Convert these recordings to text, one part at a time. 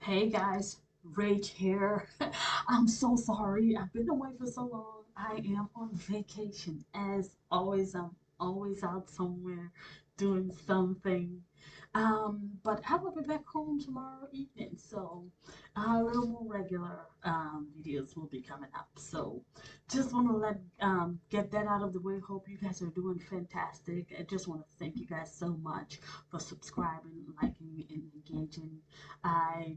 Hey guys, Rach here. I'm so sorry. I've been away for so long. I am on vacation. As always, I'm always out somewhere doing something. But I will be back home tomorrow evening, so a little more regular videos will be coming up. So just want to let get that out of the way. Hope you guys are doing fantastic. I just want to thank you guys so much for subscribing, liking, and engaging. I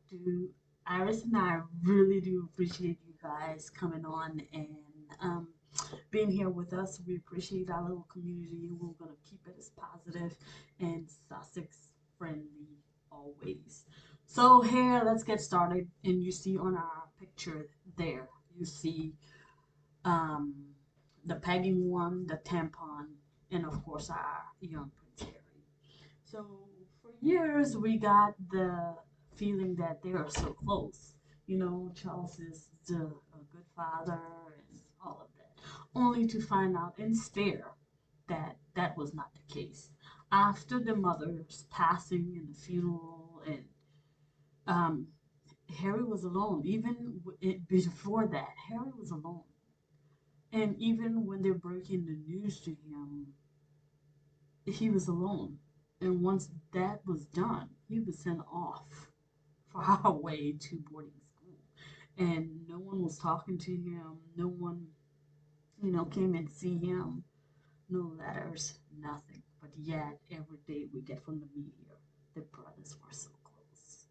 do Iris and I really do appreciate you guys coming on and being here with us. We appreciate our little community. We're gonna keep it as positive and Sussex friendly always. So here, let's get started. And you see on our picture there, you see um, the pegging one, the tampon, and of course our young Prince Harry. So for years we got the feeling that they are so close. Charles is a good father and all of that. Only to find out in Spare that that was not the case. After the mother's passing and the funeral, and um, Harry was alone. Even before that, Harry was alone. And even when they're breaking the news to him, he was alone. And once that was done, he was sent off far away to boarding school. And no one was talking to him. No one, came and see him. No letters, nothing. But yet, every day we get from the media, the brothers were so close.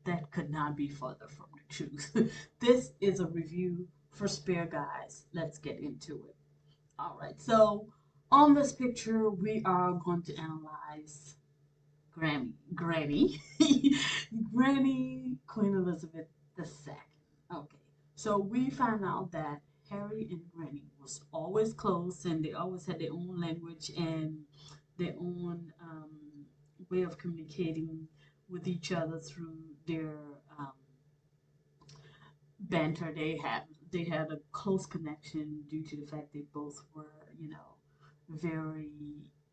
That could not be further from the truth. This is a review for Spare Guys. Let's get into it. All right, so on this picture, we are going to analyze Granny, Granny Queen Elizabeth II. Okay, so we found out that Harry and Granny was always close, and they always had their own language and their own way of communicating with each other through their um, banter. They had a close connection due to the fact they both were, very,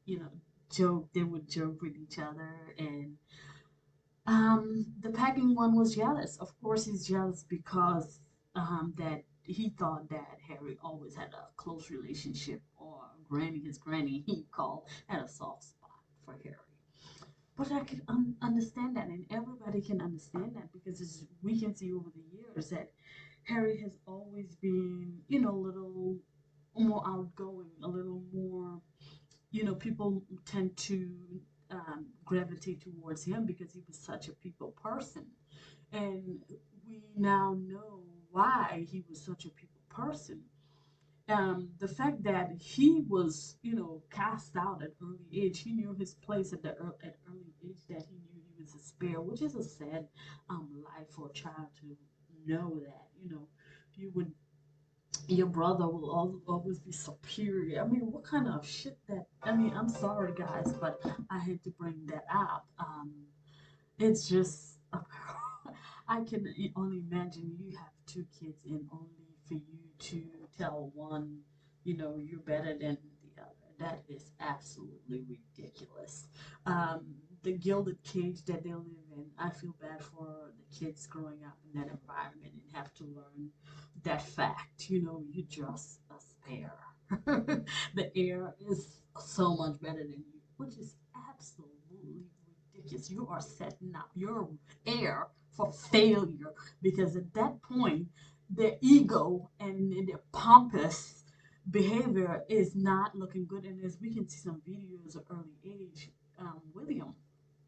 you know, joke. They would joke with each other, and the packing one was jealous. Of course, he's jealous because that he thought that Harry always had a close relationship, or his granny, he called, had a soft spot for Harry. But I can understand that, and everybody can understand that because we can see over the years that Harry has always been, a little more outgoing, a little more, people tend to gravitate towards him because he was such a people person. And we now know why he was such a people person. The fact that he was, cast out at early age, he knew his place at early age, that he knew he was a spare, which is a sad life for a child to know that, you would your brother will always be superior. I mean, what kind of shit that? I mean, I'm sorry, guys, but I had to bring that up. It's just, I can only imagine you have two kids, and only for you to tell one, you're better than the other. That is absolutely ridiculous. The gilded cage that they live in, I feel bad for the kids growing up in that environment and have to learn that fact. You're just a spare. The air is so much better than you, which is absolutely ridiculous. You are setting up your air for failure because at that point, their ego and their pompous behavior is not looking good. And as we can see some videos of early age, William,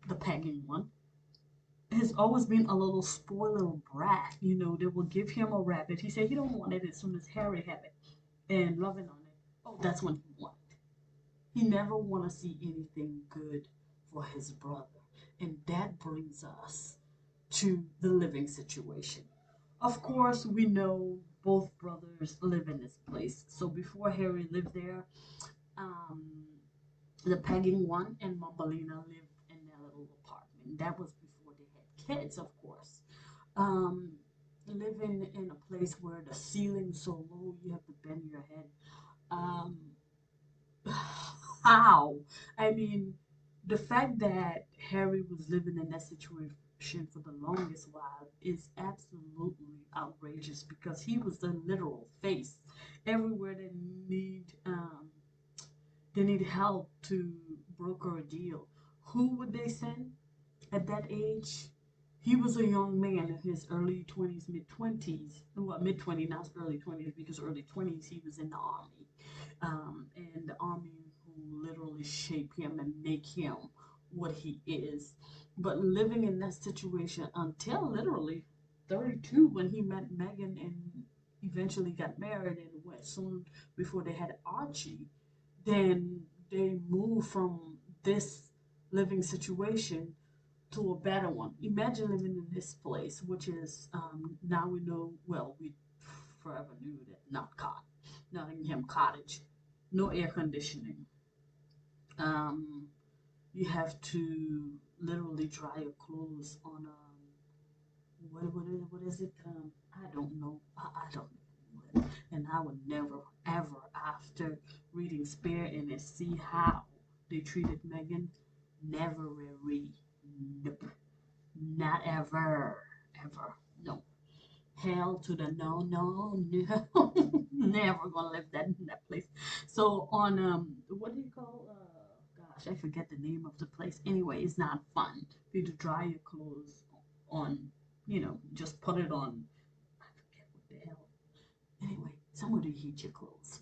the pegging one, has always been a little spoiled little brat. They will give him a rabbit. He said he don't want it as soon as Harry have it and loving on it. Oh, that's when he want it. He never want to see anything good for his brother. And that brings us to the living situation. Of course, we know both brothers live in this place. So before Harry lived there, um, the pegging one and Mumbleina lived in their little apartment. That was before they had kids, of course. Um, Living in a place where the ceiling's so low you have to bend your head. Um, how? I mean, the fact that Harry was living in that for the longest while is absolutely outrageous because he was the literal face everywhere they need help to broker a deal. Who would they send at that age? He was a young man in his early 20s, mid 20s, well, mid 20s, not early 20s, because early 20s he was in the army. And the army who literally shape him and make him what he is. But living in that situation until literally 32 when he met Meghan and eventually got married and went soon before they had Archie, then they moved from this living situation to a better one. Imagine living in this place, which is now we know, well, we forever knew that Nottingham Cottage, no air conditioning. Um, you have to literally dry your clothes on what is it? I don't know. I don't know. And I would never ever after reading Spear and see how they treated Meghan, never really, nope, not ever, ever, no. Hell to the no, no, no. Never gonna live that in that place. So on what do you call gosh, I forget the name of the place. Anyway, it's not fun for you to dry your clothes on, just put it on. I forget what the hell. Anyway, somewhere to heat your clothes.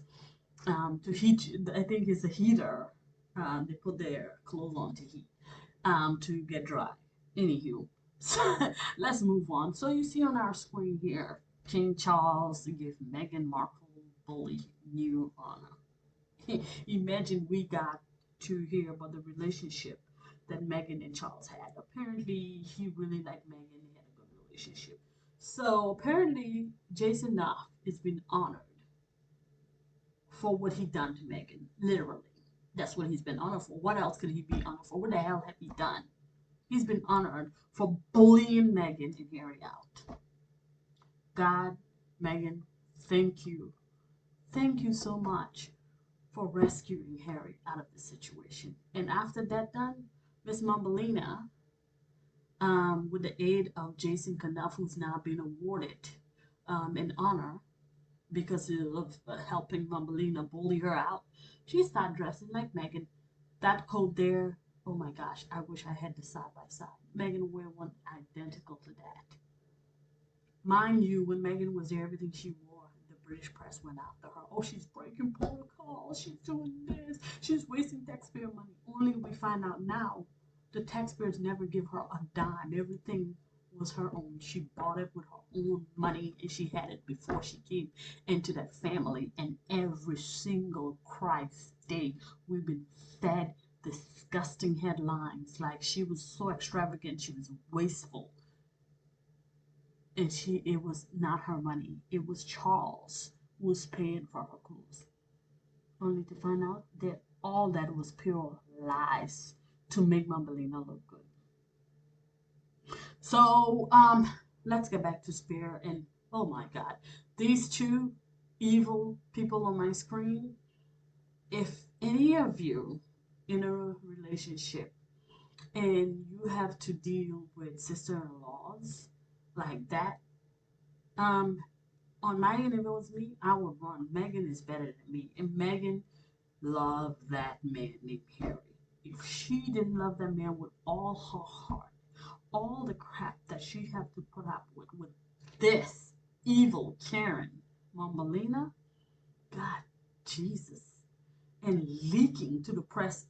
To heat, I think it's a heater. They put their clothes on to heat, to get dry. Anywho, let's move on. So you see on our screen here, King Charles give Meghan Markle bully new honor. Imagine we got to hear about the relationship that Meghan and Charles had. Apparently, he really liked Meghan. They had a good relationship. So apparently, Jason Knopf has been honored for what he done to Meghan. Literally, that's what he's been honored for. What else could he be honored for? What the hell have he done? He's been honored for bullying Meghan and Harry out. God, Meghan, thank you. Thank you so much for rescuing Harry out of the situation. And after that done, Miss Mumbleina, with the aid of Jason Knuff, who's now been awarded an honor because of helping Mumbleina bully her out, she started dressing like Meghan. That coat there, oh my gosh, I wish I had the side by side. Meghan wear one identical to that. Mind you, when Meghan was there, everything she wore, the British press went after her. Oh, she's breaking protocol. She's doing this. She's wasting taxpayer money. Only we find out now the taxpayers never give her a dime. Everything was her own. She bought it with her own money and she had it before she came into that family. And every single Christ day, we've been fed disgusting headlines like she was so extravagant, she was wasteful, and it was not her money. It was Charles who was paying for her clothes. Only to find out that all that was pure lies to make Mumbleina look good. So let's get back to Spear and oh my God, these two evil people on my screen. If any of you in a relationship and you have to deal with sister-in-laws like that, um, on my end, if it was me, I would run. Meghan is better than me. And Meghan loved that man named Harry. If she didn't love that man with all her heart, all the crap that she had to put up with this evil Karen Mumbleina, God, Jesus, and leaking to the press,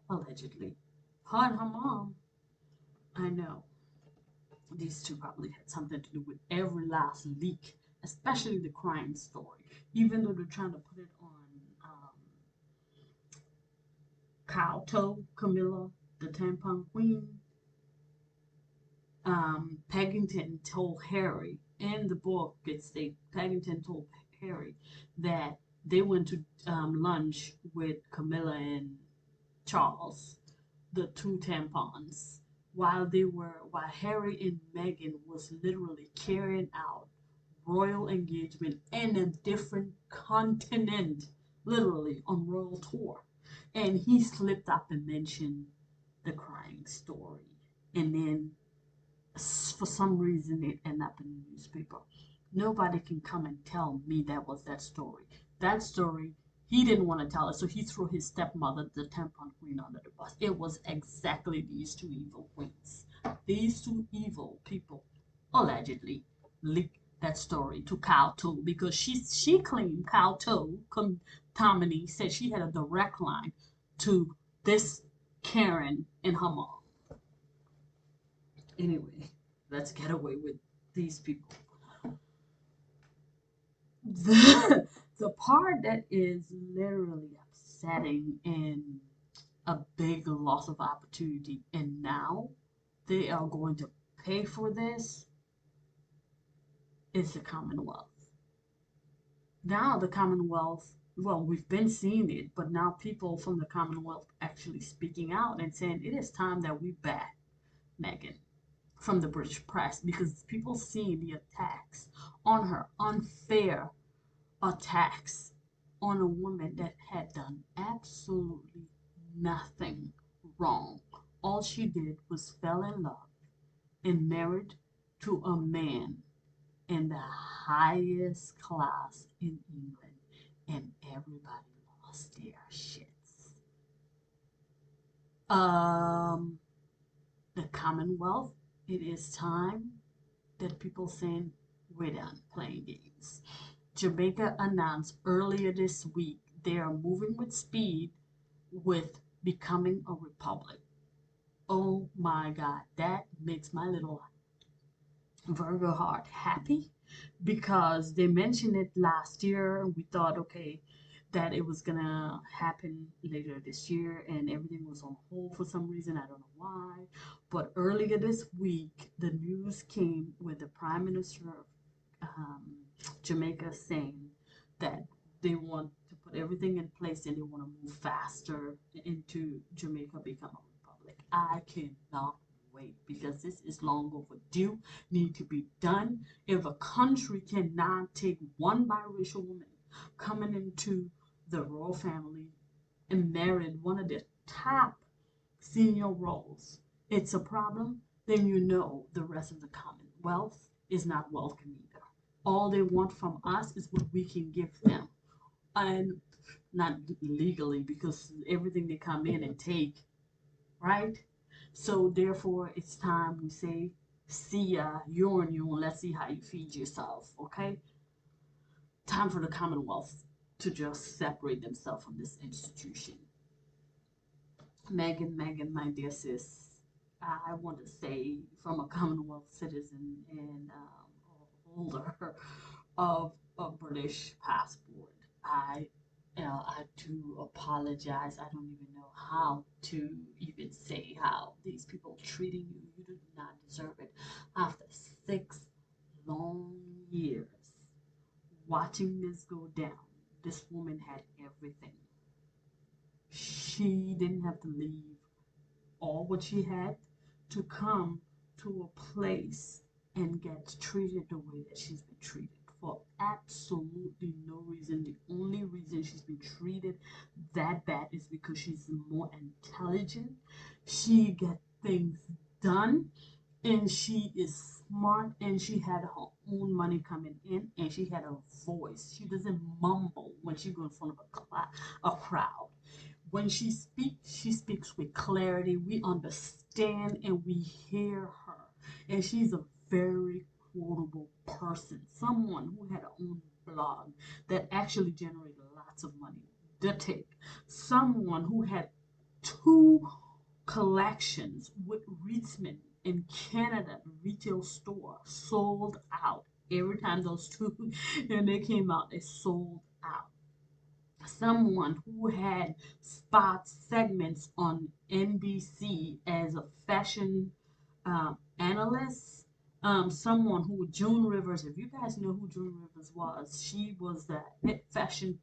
allegedly, her and her mom, I know. These two probably had something to do with every last leak, especially the crime story. Even though they're trying to put it on Cowtoe, Camilla, the tampon queen, Peggington told Harry in the book. It states Peggington told Harry that they went to lunch with Camilla and Charles, the two tampons, while Harry and Meghan was literally carrying out royal engagement in a different continent, literally on royal tour. And he slipped up and mentioned the crying story. And then for some reason it ended up in the newspaper. Nobody can come and tell me that was that story. That story, he didn't want to tell it, so he threw his stepmother, the tampon queen, under the bus. It was exactly these two evil queens. These two evil people allegedly leaked that story to Kyle Toe because she claimed Kyle Toe, Tomini said she had a direct line to this Karen and her mom. Anyway, let's get away with these people. The part that is literally upsetting and a big loss of opportunity, and now they are going to pay for this, is the Commonwealth. Now the Commonwealth, well, we've been seeing it, but now people from the Commonwealth actually speaking out and saying it is time that we back Meghan from the British press because people seeing the attacks on her, unfair attacks on a woman that had done absolutely nothing wrong. All she did was fell in love and married to a man in the highest class in England, and everybody lost their shits. Um, the Commonwealth, it is time that people saying we're done playing games. Jamaica announced earlier this week they are moving with speed with becoming a republic. Oh my God, that makes my little Virgo heart happy because they mentioned it last year. We thought, okay, that it was gonna happen later this year, and everything was on hold for some reason. I don't know why. But earlier this week, the news came with the Prime Minister of um, Jamaica saying that they want to put everything in place and they want to move faster into Jamaica become a republic. I cannot wait because this is long overdue, need to be done. If a country cannot take one biracial woman coming into the royal family and married one of the top senior roles, it's a problem, then you know the rest of the Commonwealth is not welcome either. All they want from us is what we can give them. And not legally because everything they come in and take, right? So therefore it's time we say, see ya, you're on your own, let's see how you feed yourself, okay? Time for the Commonwealth to just separate themselves from this institution. Meghan, my dear sis, I want to say from a Commonwealth citizen and holder of a British passport, I do apologize. I don't even know how to even say how these people treating you. You do not deserve it. After 6 long years watching this go down, this woman had everything. She didn't have to leave all what she had to come to a place and get treated the way that she's been treated for absolutely no reason. The only reason she's been treated that bad is because she's more intelligent. She gets things done and she is smart and she had her own money coming in and she had a voice. She doesn't mumble when she goes in front of a crowd. When she speaks with clarity. We understand and we hear her. And she's a very quotable person. Someone who had her own blog that actually generated lots of money. The take. Someone who had 2 collections with Ritzman in Canada retail store sold out. Every time those 2 and they came out, they sold out. Someone who had spot segments on NBC as a fashion analyst. Someone who June Rivers, if you guys know who June Rivers was, she was the fashion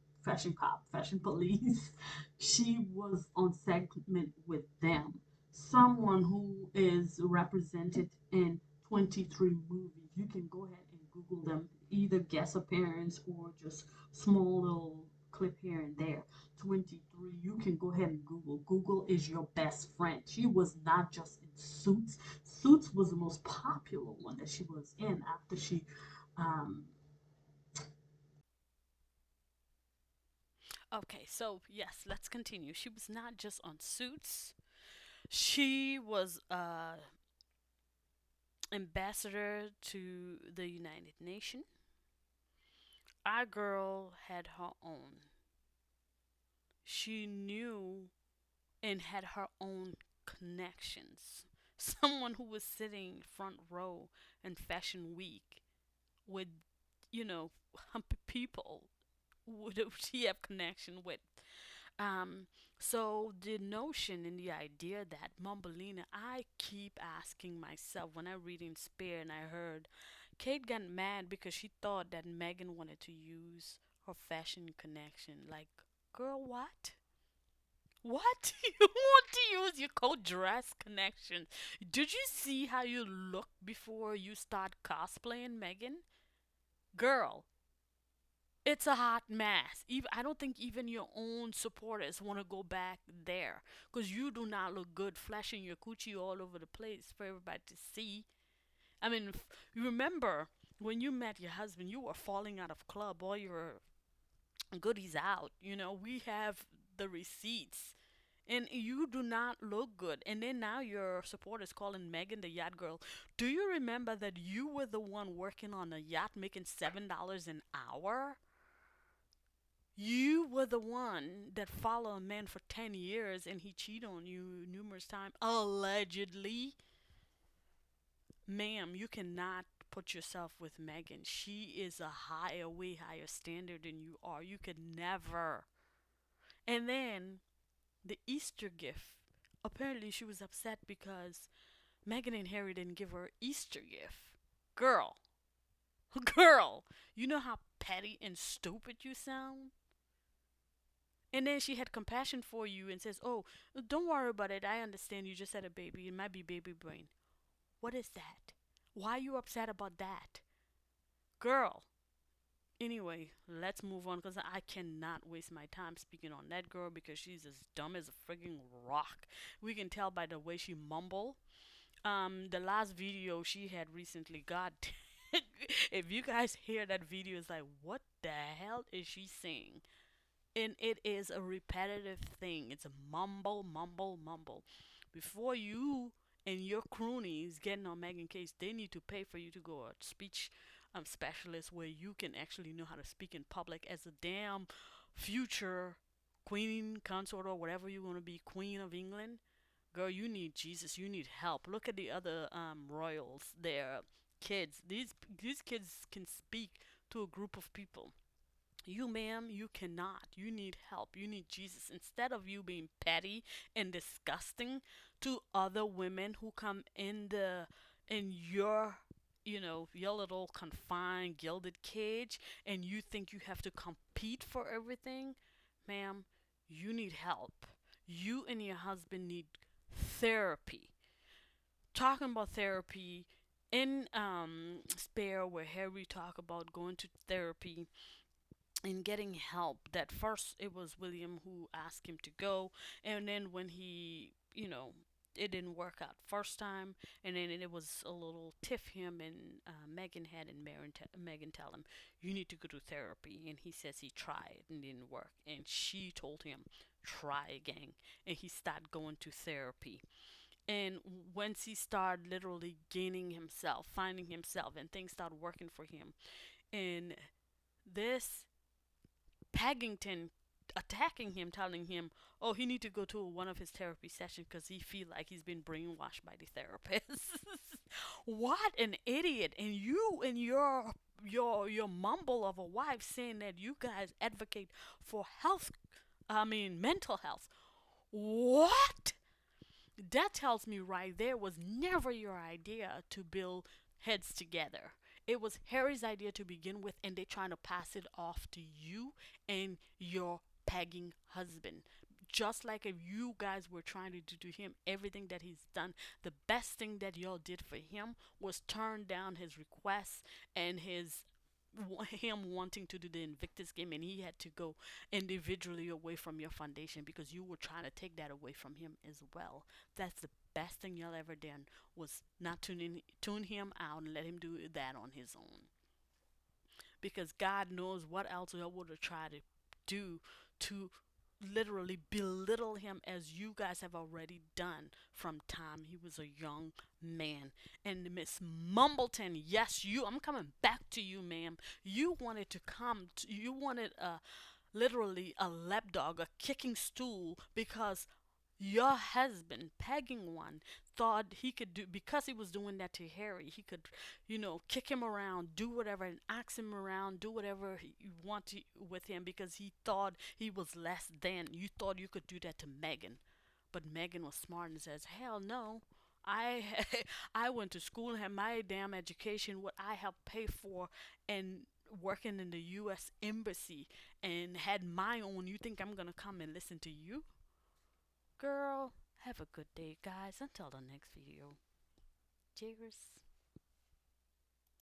cop, fashion police. She was on segment with them. Someone who is represented in 23 movies. You can go ahead and Google them, either guest appearance or just small little clip here and there. 23, you can go ahead and Google. Google is your best friend. She was not just in Suits. Suits was the most popular one that she was in after she um, Okay, so yes, let's continue. She was not just on Suits. She was ambassador to the United Nations. Our girl had her own. She knew and had her own connections. Someone who was sitting front row in Fashion Week with, you know, people would she have connection with. Um, so the notion and the idea that Mumbleina, I keep asking myself when I read in Spear and I heard Kate got mad because she thought that Meghan wanted to use her fashion connection. Like, girl, what? What? You want to use your coat dress connection? Did you see how you look before you start cosplaying Meghan? Girl, it's a hot mess. Even I don't think even your own supporters want to go back there because you do not look good flashing your coochie all over the place for everybody to see. I mean, you remember when you met your husband, you were falling out of club, all your goodies out. You know, we have the receipts. And you do not look good. And then now your supporters calling Megan the yacht girl. Do you remember that you were the one working on a yacht making $7 an hour? You were the one that followed a man for 10 years and he cheated on you numerous times, allegedly. Ma'am, you cannot put yourself with Megan. She is a higher, way higher standard than you are. You could never. And then the Easter gift. Apparently, she was upset because Megan and Harry didn't give her Easter gift. Girl, girl, you know how petty and stupid you sound? And then she had compassion for you and says, "Oh, don't worry about it. I understand you just had a baby. It might be baby brain." What is that? Why are you upset about that? Girl. Anyway, let's move on because I cannot waste my time speaking on that girl because she's as dumb as a frigging rock. We can tell by the way she mumble. The last video she had recently, God, if you guys hear that video, it's like, what the hell is she saying? And it is a repetitive thing. It's a mumble, mumble, mumble. Before you and your cronies getting on Megan case, they need to pay for you to go a speech specialist where you can actually know how to speak in public as a damn future queen, consort, or whatever you want to be, queen of England. Girl, you need Jesus. You need help. Look at the other royals. Their kids. These kids can speak to a group of people. You, ma'am, you cannot. You need help. You need Jesus. Instead of you being petty and disgusting to other women who come in your your little confined gilded cage and you think you have to compete for everything, ma'am, you need help. You and your husband need therapy. Talking about therapy in Spare, where Harry talk about going to therapy and getting help. That first it was William who asked him to go, and then when he, it didn't work out first time, and then it was a little tiff him and Megan had, and Megan tell him you need to go to therapy, and he says he tried and didn't work, and she told him try again, and he started going to therapy. And once he started literally gaining himself, finding himself, and things started working for him, and this Paddington attacking him, telling him, "Oh, he need to go to one of his therapy sessions because he feel like he's been brainwashed by the therapist." What an idiot! And you and your mumble of a wife saying that you guys advocate for health. I mean, mental health. What? That tells me right there was never your idea to build heads together. It was Harry's idea to begin with, and they're trying to pass it off to you and your pegging husband. Just like if you guys were trying to do to him everything that he's done, the best thing that y'all did for him was turn down his requests and his him wanting to do the Invictus game, and he had to go individually away from your foundation because you were trying to take that away from him as well. That's the best thing y'all ever done, was not tune him out and let him do that on his own, because God knows what else y'all would have tried to do to literally belittle him, as you guys have already done from time he was a young man. And Miss Mumbleton, yes, I'm coming back to you, ma'am. You wanted to you wanted literally a lapdog, a kicking stool, because your husband, pegging one, thought he could do, because he was doing that to Harry, he could, kick him around, do whatever, and ask him around, do whatever he wanted with him, because he thought he was less than. You thought you could do that to Meghan. But Meghan was smart and says, hell no. I I went to school, had my damn education, what I helped pay for, and working in the U.S. Embassy, and had my own. You think I'm gonna come and listen to you? Girl, have a good day, guys. Until the next video. Cheers.